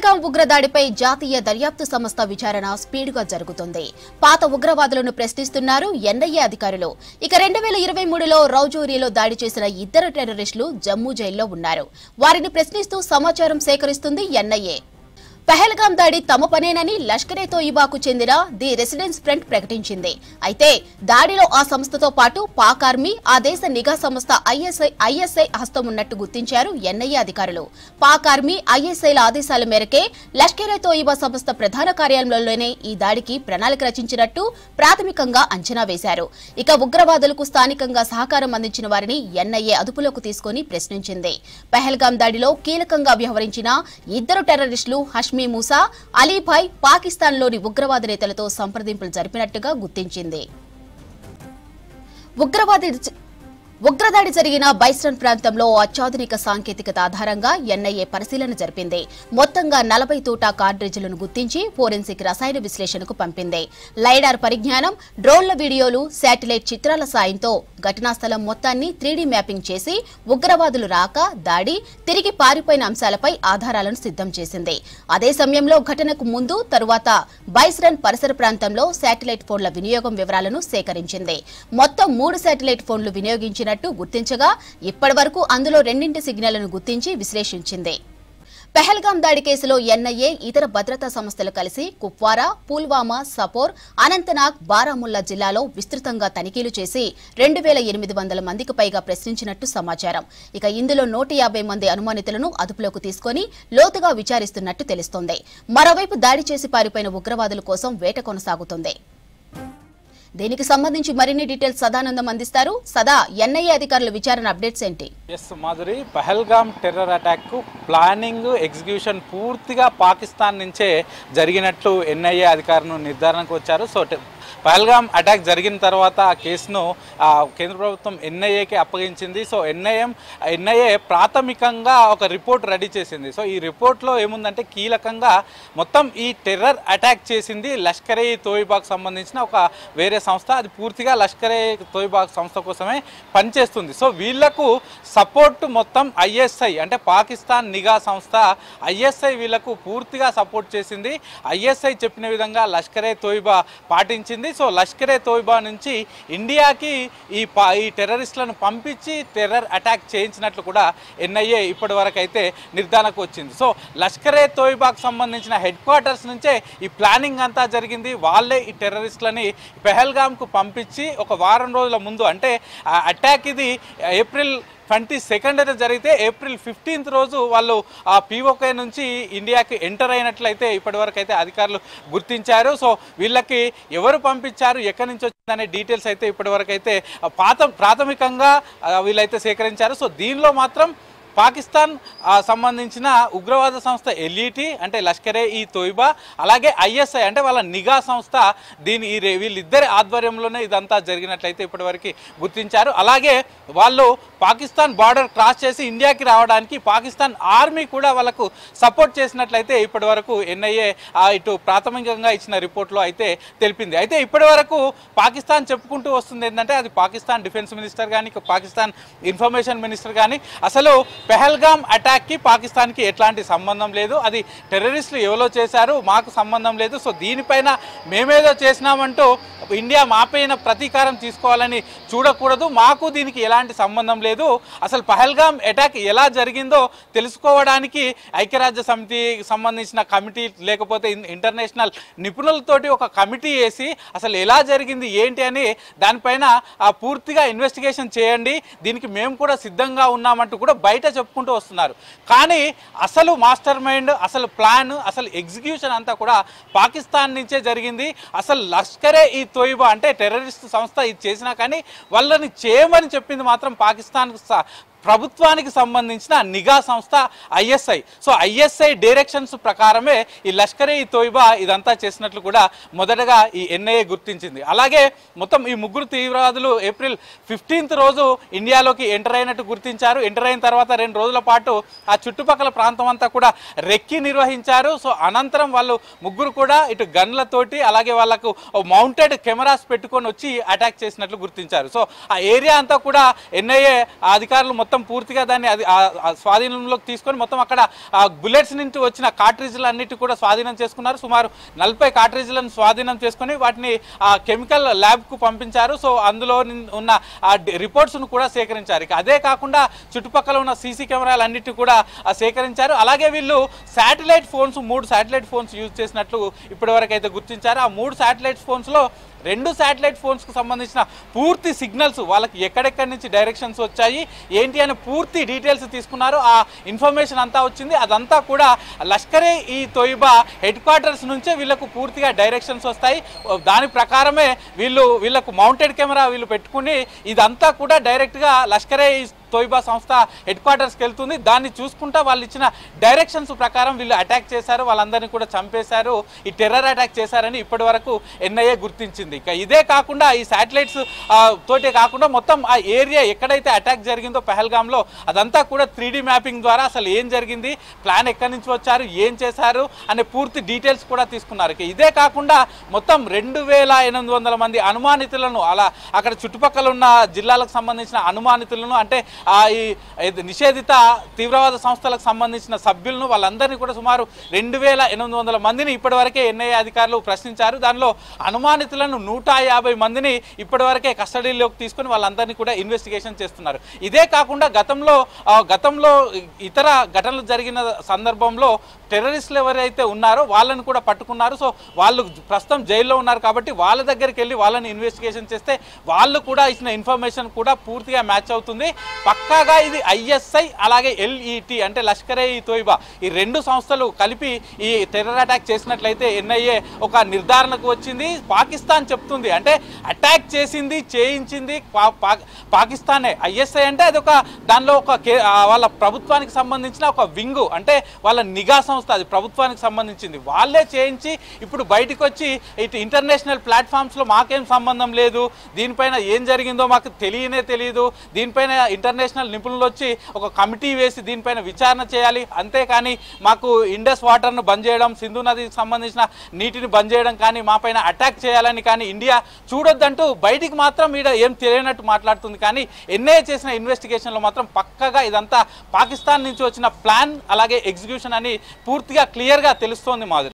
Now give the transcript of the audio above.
పహల్గాం ఉగ్రదాడిపై జాతీయ దర్యాప్తు సంస్థ విచారణ స్పీడ్గా జరుగుతుంది. పాత ఉగ్రవాదులను ప్రశ్నిస్తున్నారు ఎన్ఐఏ అధికారులు. ఇక 2023లో రౌజోరీలో దాడి చేసిన ఇద్దరు టెర్రరిస్టులు జమ్మూ జైల్లో ఉన్నారు. వారిని ప్రశ్నిస్తూ సమాచారం సేకరిస్తుంది ఎన్ఐఏ. పహల్గాం దాడి తమ పనేనని లష్కరే తోయిబాకు చెందిన ది రెసిడెన్స్ ఫ్రంట్ ప్రకటించింది. అయితే దాడిలో ఆ సంస్థతో పాటు పాక్ ఆర్మీ, ఆ దేశ నిఘా సంస్థ ఐఎస్ఐ హస్తం ఉన్నట్టు గుర్తించారు ఎన్ఐఏ అధికారులు. పాక్ ఆర్మీ, ఐఎస్ఐల ఆదేశాల మేరకే లష్కరే తోయిబా సంస్థ ప్రధాన కార్యాలయంలోనే ఈ దాడికి ప్రణాళిక రచించినట్టు ప్రాథమికంగా అంచనా వేశారు. ఇక ఉగ్రవాదులకు స్థానికంగా సహకారం అందించిన వారిని ఎన్ఐఏ అదుపులోకి తీసుకుని ప్రశ్నించింది. పహల్గాం దాడిలో కీలకంగా వ్యవహరించిన ఇద్దరు టెర్రరిస్టులు హష్మీ మూసా, అలీభాయ్ పాకిస్తాన్లోని ఉగ్రవాద నేతలతో సంప్రదింపులు జరిపినట్టుగా గుర్తించింది. ఉగ్రదాడి జరిగిన బైస్టన్ ప్రాంతంలో అత్యాధునిక సాంకేతికత ఆధారంగా ఎన్ఐఏ పరిశీలన జరిపింది. మొత్తంగా 40 తూటా కార్ట్రిడ్జ్లను గుర్తించి ఫోరెన్సిక్ రసాయన విశ్లేషణకు పంపింది. లైడార్ పరిజ్ఞానం, డ్రోన్ల వీడియోలు, శాటిలైట్ చిత్రాల సాయంతో ఘటనా స్థలం మొత్తాన్ని 3D మ్యాపింగ్ చేసి ఉగ్రవాదులు రాక, దాడి, తిరిగి పారిపోయిన అంశాలపై ఆధారాలను సిద్ధం చేసింది. అదే సమయంలో ఘటనకు ముందు, తరువాత బైస్టన్ పరిసర ప్రాంతంలో శాటిలైట్ ఫోన్ల వినియోగం వివరాలను సేకరించింది. మొత్తం 3 శాటిలైట్ ఫోన్లు వినియోగించిన గుర్తించగా ఇప్పటి వరకు అందులో 2 సిగ్నల్లను గుర్తించి విశ్లేషించింది. పహల్గాం దాడి కేసులో ఎన్ఐఏ, ఇతర భద్రతా సంస్థలు కలిసి కుప్వారా, పుల్వామా, సపోర్, అనంతనాగ్, బారాముల్లా జిల్లాలో విస్తృతంగా తనిఖీలు చేసి 2800 మందికి పైగా ప్రశ్నించినట్టు సమాచారం. ఇక ఇందులో 150 మంది అనుమానితులను అదుపులోకి తీసుకుని లోతుగా విచారిస్తున్నట్టు తెలుస్తోంది. మరోవైపు దాడి చేసి పారిపోయిన ఉగ్రవాదుల కోసం వేట కొనసాగుతుంది. దీనికి సంబంధించి మరిన్ని డీటెయిల్స్ సదానందం అందిస్తారు. సదా, ఎన్ఐఏ అధికారుల విచారణ అప్డేట్స్ ఏంటి? Madhuri, Pahalgam terror attack planning, execution పూర్తిగా పాకిస్తాన్ నుంచే జరిగినట్లు ఎన్ఐఏ అధికారులు నిర్ధారణకు వచ్చారు. సో పహల్గాం అటాక్ జరిగిన తర్వాత ఆ కేసును కేంద్ర ప్రభుత్వం ఎన్ఐఏకి అప్పగించింది. సో ఎన్ఐఏ ప్రాథమికంగా ఒక రిపోర్ట్ రెడీ చేసింది. సో ఈ రిపోర్ట్లో ఏముందంటే కీలకంగా మొత్తం ఈ టెర్రర్ అటాక్ చేసింది లష్కరే తోయిబాకు సంబంధించిన ఒక వేరే సంస్థ. అది పూర్తిగా లష్కరే తోయిబాకు సంస్థ కోసమే పనిచేస్తుంది. సో వీళ్లకు సపోర్ట్ మొత్తం ఐఎస్ఐ అంటే పాకిస్తాన్ నిఘా సంస్థ ఐఎస్ఐ వీళ్లకు పూర్తిగా సపోర్ట్ చేసింది. ఐఎస్ఐ చెప్పిన విధంగా లష్కరే తోయిబా పాటించింది. సో లష్కరే తోయిబా నుంచి ఇండియాకి ఈ టెర్రరిస్టులను పంపించి టెర్రర్ అటాక్ చేయించినట్లు కూడా ఎన్ఐఏ ఇప్పటి వరకు అయితే నిర్ధారణకు వచ్చింది. సో లష్కరే తోయిబాకు సంబంధించిన హెడ్ క్వార్టర్స్ నుంచే ఈ ప్లానింగ్ అంతా జరిగింది. వాళ్ళే ఈ టెర్రరిస్టులని పెహల్గాంకు పంపించి ఒక వారం రోజుల ముందు, అంటే అటాక్ ఇది ఏప్రిల్ 22 అయితే జరిగితే ఏప్రిల్ 15th రోజు వాళ్ళు ఆ పీఓకే నుంచి ఇండియాకి ఎంటర్ అయినట్లయితే ఇప్పటివరకు అయితే అధికారులు గుర్తించారు. సో వీళ్ళకి ఎవరు పంపించారు, ఎక్కడి నుంచి వచ్చిందనే డీటెయిల్స్ అయితే ఇప్పటివరకు అయితే ప్రాథమికంగా వీళ్ళైతే సేకరించారు. సో దీనిలో మాత్రం పాకిస్తాన్ సంబంధించిన ఉగ్రవాద సంస్థ ఎల్ఈటి అంటే లష్కరే ఈ తోయిబా, అలాగే ఐఎస్ఐ అంటే వాళ్ళ నిఘా సంస్థ, వీళ్ళిద్దరి ఆధ్వర్యంలోనే ఇదంతా జరిగినట్లయితే ఇప్పటివరకు గుర్తించారు. అలాగే వాళ్ళు పాకిస్తాన్ బార్డర్ క్రాస్ చేసి ఇండియాకి రావడానికి పాకిస్తాన్ ఆర్మీ కూడా వాళ్ళకు సపోర్ట్ చేసినట్లయితే ఇప్పటివరకు ఎన్ఐఏ ఇటు ప్రాథమికంగా ఇచ్చిన రిపోర్ట్లో అయితే తెలిపింది. అయితే ఇప్పటివరకు పాకిస్తాన్ చెప్పుకుంటూ వస్తుంది ఏంటంటే అది పాకిస్తాన్ డిఫెన్స్ మినిస్టర్ కానీ, పాకిస్తాన్ ఇన్ఫర్మేషన్ మినిస్టర్ కానీ అసలు పహల్గాం అటాక్కి పాకిస్తాన్కి ఎట్లాంటి సంబంధం లేదు, అది టెర్రరిస్టులు ఎవరో చేశారు, మాకు సంబంధం లేదు. సో దీనిపైన మేమేదో చేసినామంటూ ఇండియా మాపైన ప్రతీకారం తీసుకోవాలని చూడకూడదు, మాకు దీనికి ఎలాంటి సంబంధం లేదు. అసలు పహల్గాం అటాక్ ఎలా జరిగిందో తెలుసుకోవడానికి ఐక్యరాజ్య సమితికి సంబంధించిన కమిటీ లేకపోతే ఇంటర్నేషనల్ నిపుణులతోటి ఒక కమిటీ వేసి అసలు ఎలా జరిగింది ఏంటి అని దానిపైన పూర్తిగా ఇన్వెస్టిగేషన్ చేయండి, దీనికి మేము కూడా సిద్ధంగా ఉన్నామంటూ కూడా బయట చెప్పుకుంటూ వస్తున్నారు. కానీ అసలు మాస్టర్ మైండ్, అసలు ప్లాన్, అసలు ఎగ్జిక్యూషన్ అంతా కూడా పాకిస్తాన్ నుంచే జరిగింది. అసలు లష్కరే ఈ తోయిబా అంటే టెర్రరిస్ట్ సంస్థ ఇది చేసినా కానీ వాళ్ళని చేయమని చెప్పింది మాత్రం పాకిస్తాన్ ప్రభుత్వానికి సంబంధించిన నిఘా సంస్థ ఐఎస్ఐ. సో ఐఎస్ఐ డైరెక్షన్స్ ప్రకారమే ఈ లష్కరే ఈ తోయిబా ఇదంతా చేసినట్లు కూడా మొదటగా ఈ ఎన్ఐఏ గుర్తించింది. అలాగే మొత్తం ఈ ముగ్గురు తీవ్రవాదులు ఏప్రిల్ 15th రోజు ఇండియాలోకి ఎంటర్ అయినట్టు గుర్తించారు. ఎంటర్ అయిన తర్వాత 2 రోజుల పాటు ఆ చుట్టుపక్కల ప్రాంతం అంతా కూడా రెక్కి నిర్వహించారు. సో అనంతరం వాళ్ళు ముగ్గురు కూడా ఇటు గన్లతోటి అలాగే వాళ్ళకు మౌంటెడ్ కెమెరాస్ పెట్టుకొని వచ్చి అటాక్ చేసినట్లు గుర్తించారు. సో ఆ ఏరియా అంతా కూడా ఎన్ఐఏ అధికారులు మొత్తం పూర్తిగా దాన్ని అది స్వాధీనంలోకి తీసుకొని మొత్తం అక్కడ బుల్లెట్స్ నుంచి వచ్చిన కార్ట్రిడ్జ్లు అన్నిటి కూడా స్వాధీనం చేసుకున్నారు. సుమారు 40 కార్ట్రిడ్జ్లను స్వాధీనం చేసుకుని వాటిని కెమికల్ ల్యాబ్కు పంపించారు. సో అందులో ఉన్న రిపోర్ట్స్ను కూడా సేకరించారు. ఇక అదే కాకుండా చుట్టుపక్కల ఉన్న సీసీ కెమెరాలు అన్నిటి కూడా సేకరించారు. అలాగే వీళ్ళు satellite phones 3 satellite phones use చేసినట్లు ఇప్పటివరకు అయితే గుర్తించారు. ఆ 3 శాటిలైట్ ఫోన్స్లో 2 శాటిలైట్ ఫోన్స్కు సంబంధించిన పూర్తి సిగ్నల్స్ వాళ్ళకి ఎక్కడెక్కడి నుంచి డైరెక్షన్స్ వచ్చాయి ఏంటి అని పూర్తి డీటెయిల్స్ తీసుకున్నారు. ఆ ఇన్ఫర్మేషన్ అంతా వచ్చింది. అదంతా కూడా లష్కరే ఈ తోయిబా హెడ్ క్వార్టర్స్ నుంచే వీళ్ళకు పూర్తిగా డైరెక్షన్స్ వస్తాయి. దాని ప్రకారమే వీళ్ళకు మౌంటెడ్ కెమెరా వీళ్ళు పెట్టుకుని ఇదంతా కూడా డైరెక్ట్గా లష్కరే ఈ తోయిబా సంస్థ హెడ్ క్వార్టర్స్కి వెళ్తుంది. దాన్ని చూసుకుంటా వాళ్ళు ఇచ్చిన డైరెక్షన్స్ ప్రకారం వీళ్ళు అటాక్ చేశారు, వాళ్ళందరినీ కూడా చంపేశారు, ఈ టెర్రర్ అటాక్ చేశారని ఇప్పటి వరకు ఎన్ఐఏ గుర్తించింది. ఇక ఇదే కాకుండా ఈ శాటిలైట్స్ తోటే కాకుండా మొత్తం ఆ ఏరియా ఎక్కడైతే అటాక్ జరిగిందో పహల్గామ్లో అదంతా కూడా 3D మ్యాపింగ్ ద్వారా అసలు ఏం జరిగింది, ప్లాన్ ఎక్కడి నుంచి వచ్చారు, ఏం చేశారు అనే పూర్తి డీటెయిల్స్ కూడా తీసుకున్నారు. ఇక ఇదే కాకుండా మొత్తం 2800 మంది అనుమానితులను అలా అక్కడ చుట్టుపక్కల ఉన్న జిల్లాలకు సంబంధించిన అనుమానితులను అంటే ఈ నిషేధిత తీవ్రవాద సంస్థలకు సంబంధించిన సభ్యులను వాళ్ళందరినీ కూడా సుమారు 2800 మందిని ఇప్పటివరకే ఎన్ఐఏ అధికారులు ప్రశ్నించారు. దానిలో అనుమానితులను 150 మందిని ఇప్పటివరకే కస్టడీలోకి తీసుకుని వాళ్ళందరినీ కూడా ఇన్వెస్టిగేషన్ చేస్తున్నారు. ఇదే కాకుండా గతంలో ఇతర ఘటనలు జరిగిన సందర్భంలో టెర్రరిస్టులు ఎవరైతే ఉన్నారో వాళ్ళని కూడా పట్టుకున్నారు. సో వాళ్ళు ప్రస్తుతం జైల్లో ఉన్నారు కాబట్టి వాళ్ళ దగ్గరికి వెళ్ళి వాళ్ళని ఇన్వెస్టిగేషన్ చేస్తే వాళ్ళు కూడా ఇచ్చిన ఇన్ఫర్మేషన్ కూడా పూర్తిగా మ్యాచ్ అవుతుంది. పక్కాగా ఇది ఐఎస్ఐ అలాగే ఎల్ఈటి అంటే లష్కరే ఈ తోయిబా ఈ 2 సంస్థలు కలిపి ఈ టెర్రర్ అటాక్ చేసినట్లయితే ఎన్ఐఏ ఒక నిర్ధారణకు వచ్చింది. పాకిస్తాన్ చెప్తుంది అంటే అటాక్ చేయించింది పాకిస్తానే. ఐఎస్ఐ అంటే అది దానిలో వాళ్ళ ప్రభుత్వానికి సంబంధించిన ఒక వింగు అంటే వాళ్ళ నిఘా సంస్థ, అది ప్రభుత్వానికి సంబంధించింది. వాళ్ళే చేయించి ఇప్పుడు బయటకు వచ్చి ఇటు ఇంటర్నేషనల్ ప్లాట్ఫామ్స్లో మాకేం సంబంధం లేదు, దీనిపైన ఏం జరిగిందో మాకు తెలియదు, దీనిపైన ఇంటర్నేషనల్ నిపుణులు వచ్చి ఒక కమిటీ వేసి దీనిపైన విచారణ చేయాలి, అంతేకాని మాకు ఇండస్ వాటర్ను బంద్ చేయడం, సింధు నదికి సంబంధించిన నీటిని బంద్ చేయడం కానీ మా పైన అటాక్ చేయాలని కానీ ఇండియా చూడొద్దంటూ బయటికి మాత్రం ఈడ ఏం తెలియనట్టు మాట్లాడుతుంది. కానీ ఎన్ఐఏ చేసిన ఇన్వెస్టిగేషన్లో మాత్రం పక్కగా ఇదంతా పాకిస్తాన్ నుంచి వచ్చిన ప్లాన్ అలాగే ఎగ్జిక్యూషన్ అని పూర్తిగా క్లియర్గా తెలుస్తోంది మాధురి.